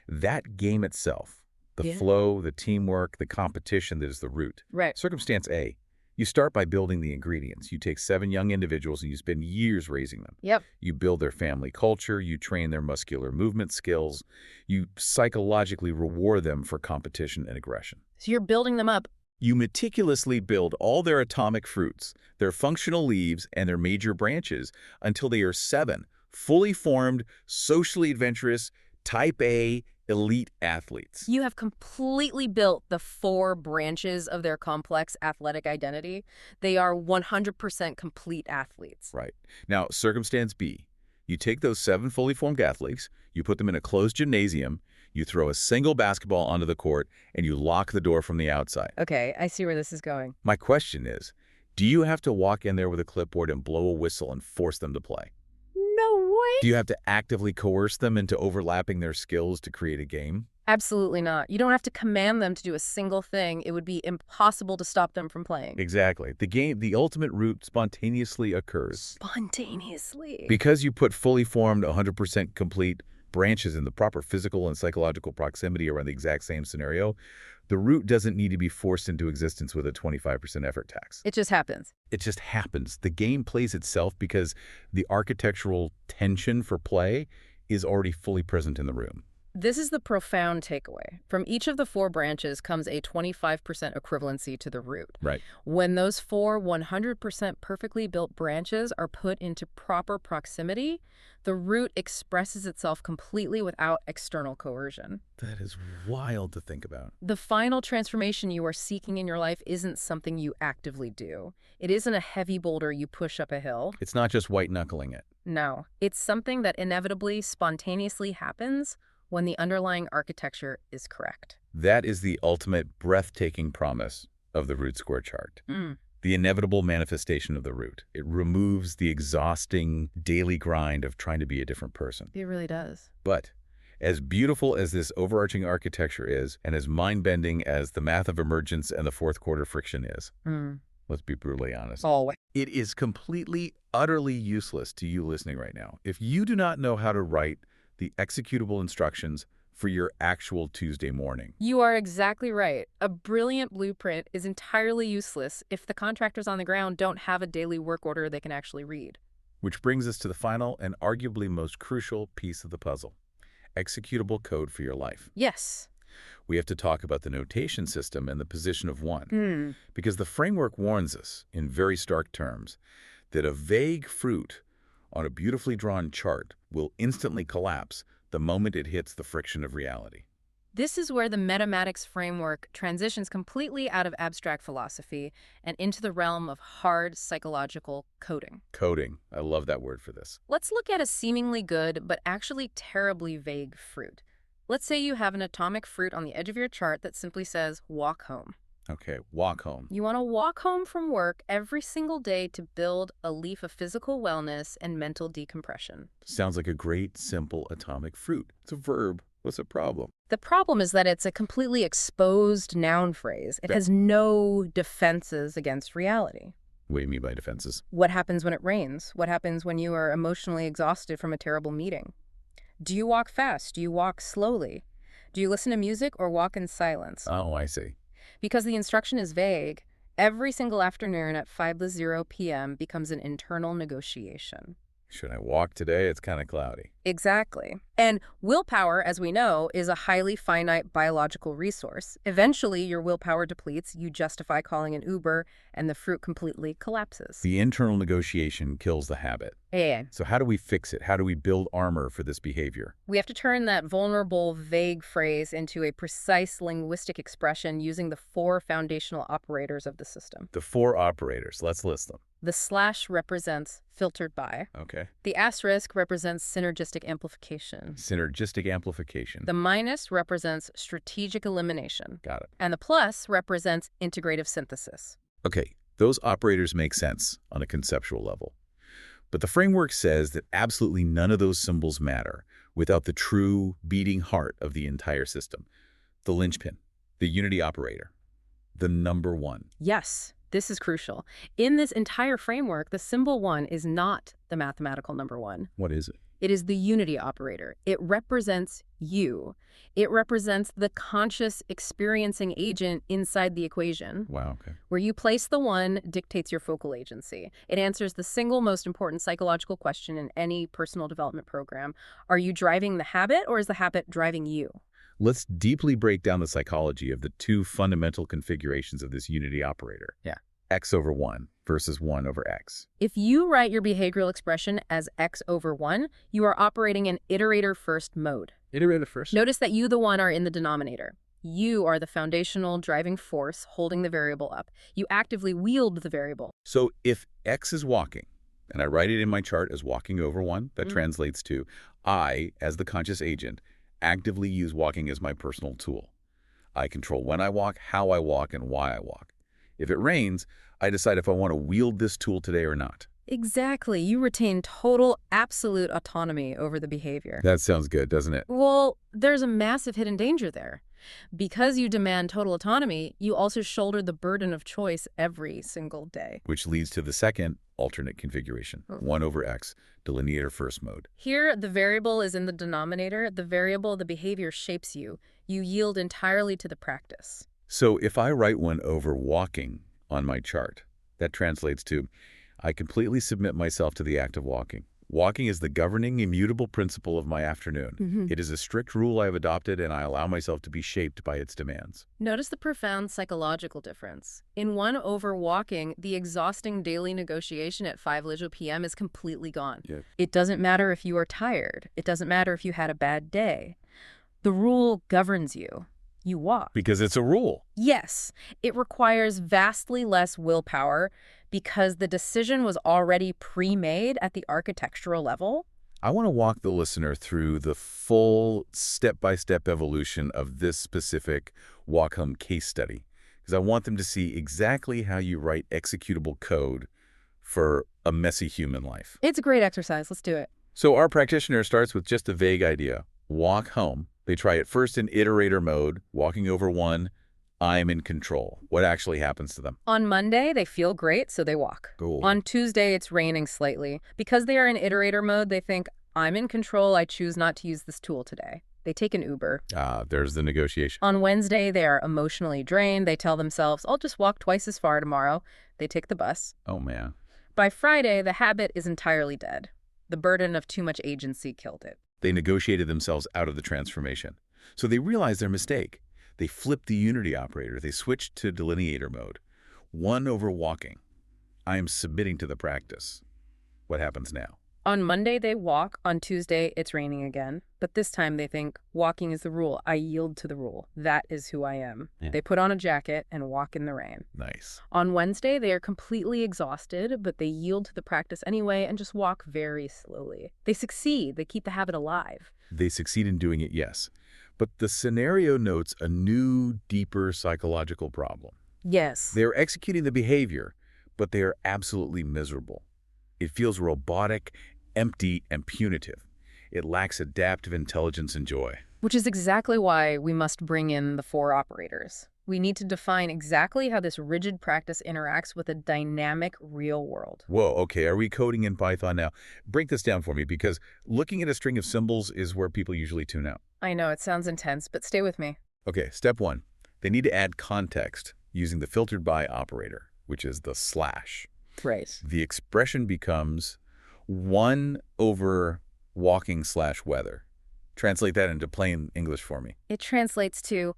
That game itself, the Yeah. flow, the teamwork, the competition that is the root. Right. Circumstance A, you start by building the ingredients. You take 7 young individuals and you spend years raising them. Yep. You build their family culture, you train their muscular movement skills, you psychologically reward them for competition and aggression. So you're building them up. You meticulously build all their atomic fruits, their functional leaves, and their major branches until they are 7 fully formed, socially adventurous, type A, elite athletes. You have completely built the 4 branches of their complex athletic identity. They are 100% complete athletes. Right. Now, circumstance B. You take those 7 fully formed athletes, you put them in a closed gymnasium, you throw a single basketball onto the court, and you lock the door from the outside. Okay, I see where this is going. My question is, do you have to walk in there with a clipboard and blow a whistle and force them to play? No way. Do you have to actively coerce them into overlapping their skills to create a game? Absolutely not. You don't have to command them to do a single thing. It would be impossible to stop them from playing. Exactly. The ultimate root spontaneously occurs. Spontaneously. Because you put fully formed, 100% complete branches in the proper physical and psychological proximity around the exact same scenario, The root doesn't need to be forced into existence with a 25% effort tax. It just happens. It just happens. The game plays itself because the architectural tension for play is already fully present in the room. This is the profound takeaway. From each of the 4 branches comes a 25% equivalency to the root. Right. When those 4 100% perfectly built branches are put into proper proximity, the root expresses itself completely without external coercion. That is wild to think about. The final transformation you are seeking in your life isn't something you actively do. It isn't a heavy boulder you push up a hill. It's not just white-knuckling it. No, it's something that inevitably, spontaneously happens when the underlying architecture is correct. That is the ultimate breathtaking promise of the root square chart. The inevitable manifestation of the root. It removes the exhausting daily grind of trying to be a different person. It really does. But as beautiful as this overarching architecture is, and as mind-bending as the math of emergence and the fourth quarter friction is, let's be brutally honest, Always. it is completely, utterly useless to you listening right now if you do not know how to write the executable instructions for your actual Tuesday morning. You are exactly right. A brilliant blueprint is entirely useless if the contractors on the ground don't have a daily work order they can actually read. Which brings us to the final and arguably most crucial piece of the puzzle: executable code for your life. Yes. We have to talk about the notation system and the position of one, because the framework warns us, in very stark terms, that a vague fruit on a beautifully drawn chart will instantly collapse the moment it hits the friction of reality. This is where the metamatics framework transitions completely out of abstract philosophy and into the realm of hard psychological coding. Coding. I love that word for this. Let's look at a seemingly good but actually terribly vague fruit. Let's say you have an atomic fruit on the edge of your chart that simply says, walk home. Okay, walk home. You want to walk home from work every single day to build a leaf of physical wellness and mental decompression. Sounds like a great, simple atomic fruit. It's a verb. What's the problem? The problem is that it's a completely exposed noun phrase. It has no defenses against reality. What do you mean by defenses? What happens when it rains? What happens when you are emotionally exhausted from a terrible meeting? Do you walk fast? Do you walk slowly? Do you listen to music or walk in silence? Oh, I see. Because the instruction is vague, every single afternoon at 5:00 p.m. becomes an internal negotiation. Should I walk today? It's kind of cloudy. Exactly. And willpower, as we know, is a highly finite biological resource. Eventually, your willpower depletes, you justify calling an Uber, and the fruit completely collapses. The internal negotiation kills the habit. Yeah. So how do we fix it? How do we build armor for this behavior? We have to turn that vulnerable, vague phrase into a precise linguistic expression using the 4 foundational operators of the system. The 4 operators. Let's list them. The slash represents filtered by. Okay. The asterisk represents synergistic amplification. Synergistic amplification. The minus represents strategic elimination. Got it. And the plus represents integrative synthesis. Okay, those operators make sense on a conceptual level. But the framework says that absolutely none of those symbols matter without the true beating heart of the entire system. The linchpin, the unity operator, the number 1. Yes, this is crucial. In this entire framework, the symbol 1 is not the mathematical number 1. What is it? It is the unity operator. It represents you. It represents the conscious experiencing agent inside the equation. Wow, okay. Where you place the 1 dictates your focal agency. It answers the single most important psychological question in any personal development program. Are you driving the habit, or is the habit driving you? Let's deeply break down the psychology of the 2 fundamental configurations of this unity operator. Yeah. X over 1 versus 1 over X. If you write your behavioral expression as X over 1, you are operating in iterator-first mode. Iterator first. Notice that you, the 1, are in the denominator. You are the foundational driving force holding the variable up. You actively wield the variable. So if X is walking, and I write it in my chart as walking over 1, that translates to I, as the conscious agent, actively use walking as my personal tool. I control when I walk, how I walk, and why I walk. If it rains, I decide if I want to wield this tool today or not. Exactly. You retain total, absolute autonomy over the behavior. That sounds good, doesn't it? Well, there's a massive hidden danger there. Because you demand total autonomy, you also shoulder the burden of choice every single day. Which leads to the second alternate configuration, 1 over X, delineator first mode. Here, the variable is in the denominator. The variable, the behavior, shapes you. You yield entirely to the practice. So if I write one over walking on my chart, that translates to, I completely submit myself to the act of walking. Walking is the governing, immutable principle of my afternoon. It is a strict rule I have adopted, and I allow myself to be shaped by its demands. Notice the profound psychological difference. In one over walking, the exhausting daily negotiation at 5 p.m. is completely gone. Yeah. It doesn't matter if you are tired. It doesn't matter if you had a bad day. The rule governs you. You walk. Because it's a rule. Yes, it requires vastly less willpower because the decision was already pre-made at the architectural level. I want to walk the listener through the full step-by-step evolution of this specific walk home case study, because I want them to see exactly how you write executable code for a messy human life. It's a great exercise. Let's do it. So our practitioner starts with just a vague idea. Walk home. They try it first in iterator mode, walking over one, I'm in control. What actually happens to them? On Monday, they feel great, so they walk. Cool. On Tuesday, it's raining slightly. Because they are in iterator mode, they think, I'm in control. I choose not to use this tool today. They take an Uber. There's the negotiation. On Wednesday, they are emotionally drained. They tell themselves, I'll just walk twice as far tomorrow. They take the bus. Oh, man. By Friday, the habit is entirely dead. The burden of too much agency killed it. They negotiated themselves out of the transformation. So they realized their mistake. They flipped the unity operator. They switched to delineator mode. One over walking. I am submitting to the practice. What happens now? On Monday, they walk. On Tuesday, it's raining again. But this time, they think, walking is the rule. I yield to the rule. That is who I am. Yeah. They put on a jacket and walk in the rain. Nice. On Wednesday, they are completely exhausted, but they yield to the practice anyway and just walk very slowly. They succeed. They keep the habit alive. They succeed in doing it, yes. But the scenario notes a new, deeper psychological problem. Yes. They're executing the behavior, but they are absolutely miserable. It feels robotic, empty, and punitive. It lacks adaptive intelligence and joy. Which is exactly why we must bring in the 4 operators. We need to define exactly how this rigid practice interacts with a dynamic real world. Whoa, okay, are we coding in Python now? Break this down for me, because looking at a string of symbols is where people usually tune out. I know, it sounds intense, but stay with me. Okay, step 1. They need to add context using the filtered by operator, which is the slash. Right. The expression becomes 1 over walking/weather. Translate that into plain English for me. It translates to,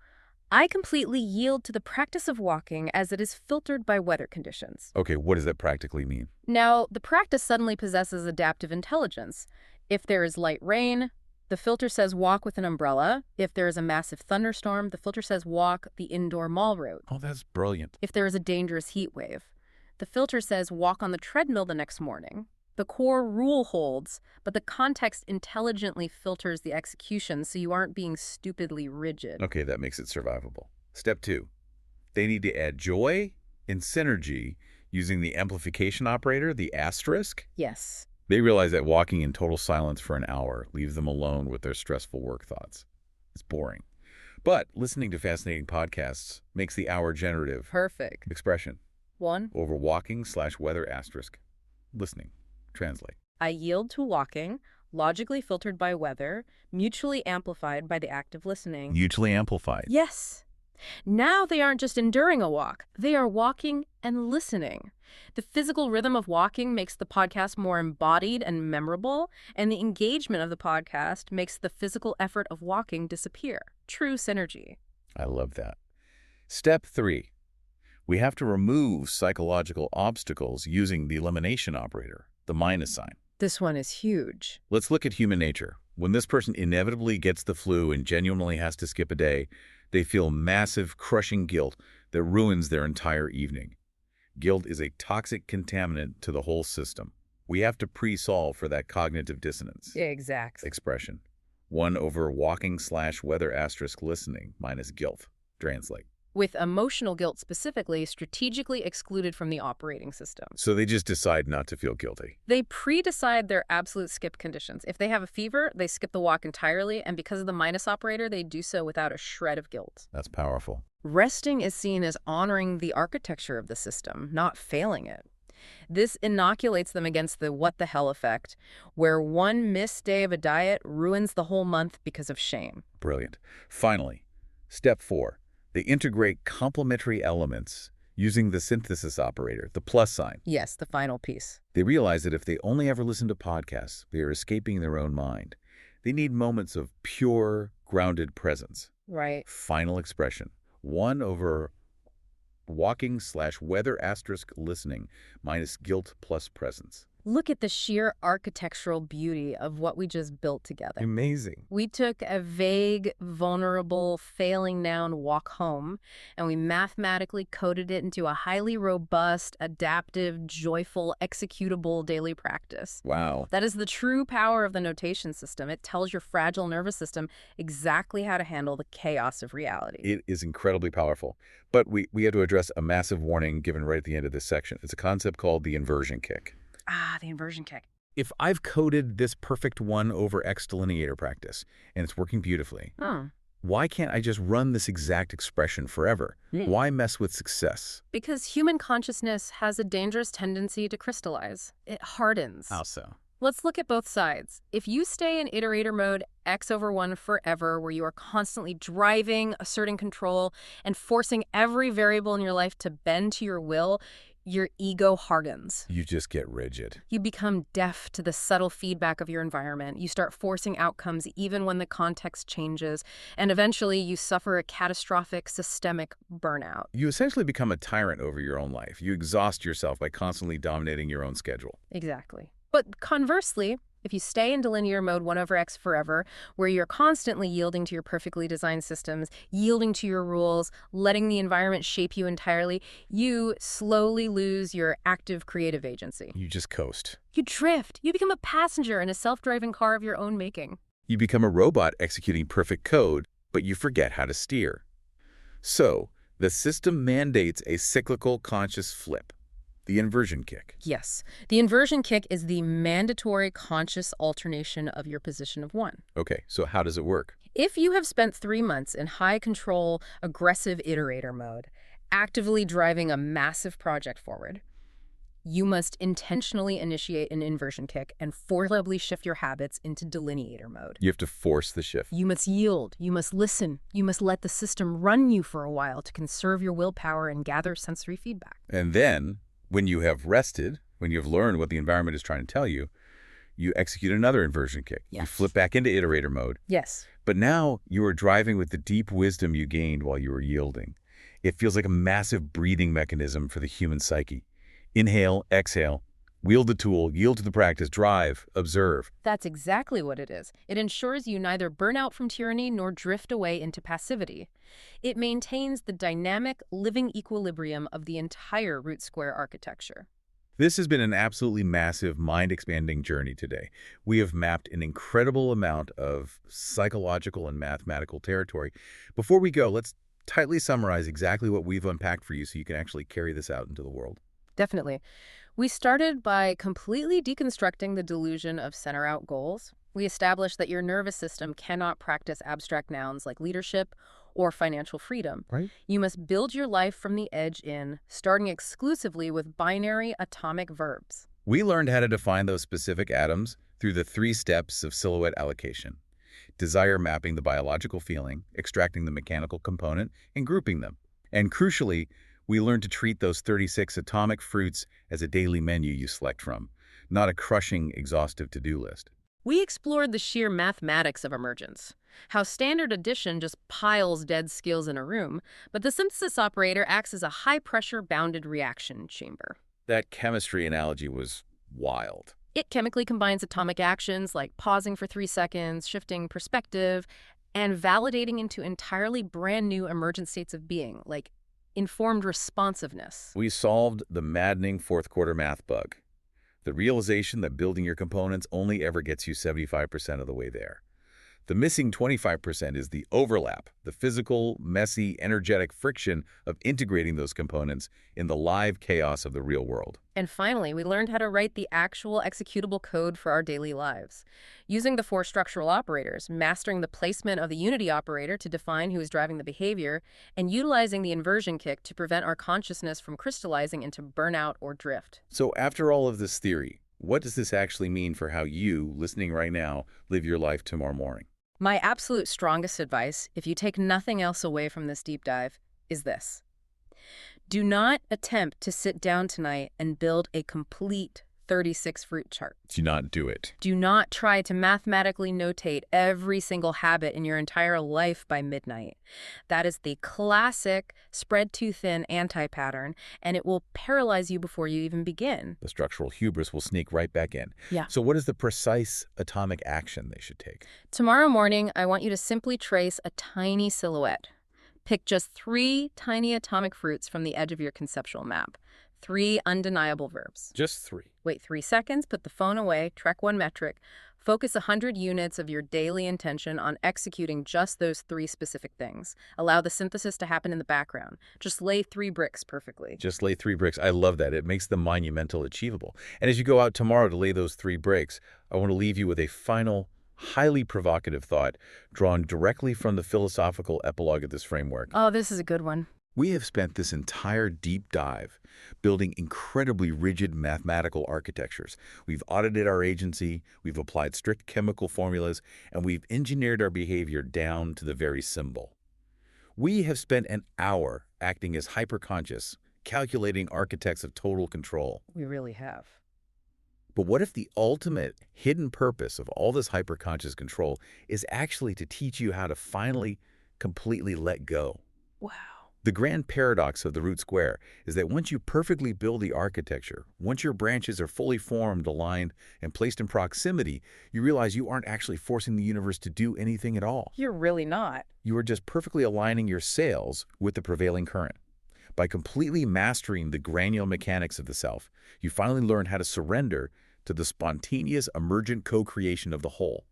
I completely yield to the practice of walking as it is filtered by weather conditions. Okay, what does that practically mean? Now, the practice suddenly possesses adaptive intelligence. If there is light rain, the filter says walk with an umbrella. If there is a massive thunderstorm, the filter says walk the indoor mall route. Oh, that's brilliant. If there is a dangerous heat wave, the filter says walk on the treadmill the next morning. The core rule holds, but the context intelligently filters the execution so you aren't being stupidly rigid. Okay, that makes it survivable. Step 2. They need to add joy and synergy using the amplification operator, the asterisk. Yes. They realize that walking in total silence for an hour leaves them alone with their stressful work thoughts. It's boring. But listening to fascinating podcasts makes the hour generative. Perfect. Expression. 1. Over walking/weather asterisk. Listening. Translate. I yield to walking, logically filtered by weather, mutually amplified by the act of listening. Mutually amplified. Yes. Now they aren't just enduring a walk. They are walking and listening. The physical rhythm of walking makes the podcast more embodied and memorable, and the engagement of the podcast makes the physical effort of walking disappear. True synergy. I love that. Step 3. We have to remove psychological obstacles using the elimination operator, the minus sign. This one is huge. Let's look at human nature. When this person inevitably gets the flu and genuinely has to skip a day, they feel massive, crushing guilt that ruins their entire evening. Guilt is a toxic contaminant to the whole system. We have to pre-solve for that cognitive dissonance. Exactly. Expression. 1 over walking/weather asterisk listening minus guilt. Translate. With emotional guilt specifically strategically excluded from the operating system. So they just decide not to feel guilty. They pre-decide their absolute skip conditions. If they have a fever, they skip the walk entirely, and because of the minus operator, they do so without a shred of guilt. That's powerful. Resting is seen as honoring the architecture of the system, not failing it. This inoculates them against the what the hell effect, where one missed day of a diet ruins the whole month because of shame. Brilliant. Finally, step 4. They integrate complementary elements using the synthesis operator, the plus sign. Yes, the final piece. They realize that if they only ever listen to podcasts, they are escaping their own mind. They need moments of pure, grounded presence. Right. Final expression. 1 over walking/weather asterisk listening minus guilt plus presence. Look at the sheer architectural beauty of what we just built together. Amazing. We took a vague, vulnerable, failing noun walk home, and we mathematically coded it into a highly robust, adaptive, joyful, executable daily practice. Wow. That is the true power of the notation system. It tells your fragile nervous system exactly how to handle the chaos of reality. It is incredibly powerful. But we had to address a massive warning given right at the end of this section. It's a concept called the inversion kick. Ah, the inversion kick. If I've coded this perfect 1 over x delineator practice, and it's working beautifully, why can't I just run this exact expression forever? Why mess with success? Because human consciousness has a dangerous tendency to crystallize. It hardens. How so? Let's look at both sides. If you stay in iterator mode x over 1 forever, where you are constantly driving, asserting control, and forcing every variable in your life to bend to your will, your ego hardens. You just get rigid. You become deaf to the subtle feedback of your environment. You start forcing outcomes even when the context changes, and eventually you suffer a catastrophic systemic burnout. You essentially become a tyrant over your own life. You exhaust yourself by constantly dominating your own schedule. Exactly. But conversely, if you stay in delineator mode 1 over x forever, where you're constantly yielding to your perfectly designed systems, yielding to your rules, letting the environment shape you entirely, you slowly lose your active creative agency. You just coast. You drift. You become a passenger in a self-driving car of your own making. You become a robot executing perfect code, but you forget how to steer. So, the system mandates a cyclical conscious flip. The inversion kick. Yes. The inversion kick is the mandatory conscious alternation of your position of 1. Okay, so how does it work? If you have spent 3 months in high-control, aggressive iterator mode, actively driving a massive project forward, you must intentionally initiate an inversion kick and forcibly shift your habits into delineator mode. You have to force the shift. You must yield. You must listen. You must let the system run you for a while to conserve your willpower and gather sensory feedback. And then, when you have rested, when you've learned what the environment is trying to tell you, you execute another inversion kick. Yes. You flip back into iterator mode. Yes. But now you are driving with the deep wisdom you gained while you were yielding. It feels like a massive breathing mechanism for the human psyche. Inhale, exhale, wield the tool, yield to the practice, drive, observe. That's exactly what it is. It ensures you neither burn out from tyranny nor drift away into passivity. It maintains the dynamic, living equilibrium of the entire root square architecture. This has been an absolutely massive, mind-expanding journey today. We have mapped an incredible amount of psychological and mathematical territory. Before we go, let's tightly summarize exactly what we've unpacked for you so you can actually carry this out into the world. Definitely. We started by completely deconstructing the delusion of center-out goals. We established that your nervous system cannot practice abstract nouns like leadership or financial freedom. Right. You must build your life from the edge in, starting exclusively with binary atomic verbs. We learned how to define those specific atoms through the 3 steps of silhouette allocation. Desire mapping the biological feeling, extracting the mechanical component, and grouping them. And crucially, we learned to treat those 36 atomic fruits as a daily menu you select from, not a crushing, exhaustive to-do list. We explored the sheer mathematics of emergence, how standard addition just piles dead skills in a room, but the synthesis operator acts as a high-pressure bounded reaction chamber. That chemistry analogy was wild. It chemically combines atomic actions like pausing for 3 seconds, shifting perspective, and validating into entirely brand new emergent states of being, like informed responsiveness. We solved the maddening 4th quarter math bug. The realization that building your components only ever gets you 75% of the way there. The missing 25% is the overlap, the physical, messy, energetic friction of integrating those components in the live chaos of the real world. And finally, we learned how to write the actual executable code for our daily lives. Using the 4 structural operators, mastering the placement of the unity operator to define who is driving the behavior, and utilizing the inversion kick to prevent our consciousness from crystallizing into burnout or drift. So after all of this theory, what does this actually mean for how you, listening right now, live your life tomorrow morning? My absolute strongest advice, if you take nothing else away from this deep dive, is this. Do not attempt to sit down tonight and build a complete 36 fruit chart. Do not do it. Do not try to mathematically notate every single habit in your entire life by midnight. That is the classic spread too thin anti-pattern, and it will paralyze you before you even begin. The structural hubris will sneak right back in. Yeah. So what is the precise atomic action they should take? Tomorrow morning, I want you to simply trace a tiny silhouette. Pick just 3 tiny atomic fruits from the edge of your conceptual map. 3 undeniable verbs. Just 3. Wait 3 seconds, put the phone away, track one metric. Focus 100 units of your daily intention on executing just those 3 specific things. Allow the synthesis to happen in the background. Just lay 3 bricks perfectly. Just lay 3 bricks. I love that. It makes the monumental achievable. And as you go out tomorrow to lay those 3 bricks, I want to leave you with a final, highly provocative thought drawn directly from the philosophical epilogue of this framework. Oh, this is a good one. We have spent this entire deep dive building incredibly rigid mathematical architectures. We've audited our agency, we've applied strict chemical formulas, and we've engineered our behavior down to the very symbol. We have spent an hour acting as hyperconscious, calculating architects of total control. We really have. But what if the ultimate hidden purpose of all this hyperconscious control is actually to teach you how to finally, completely let go? Wow. The grand paradox of the root square is that once you perfectly build the architecture, once your branches are fully formed, aligned, and placed in proximity, you realize you aren't actually forcing the universe to do anything at all. You're really not. You are just perfectly aligning your sails with the prevailing current. By completely mastering the granular mechanics of the self, you finally learn how to surrender to the spontaneous, emergent co-creation of the whole.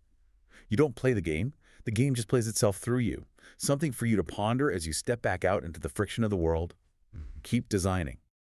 You don't play the game just plays itself through you. Something for you to ponder as you step back out into the friction of the world. Keep designing.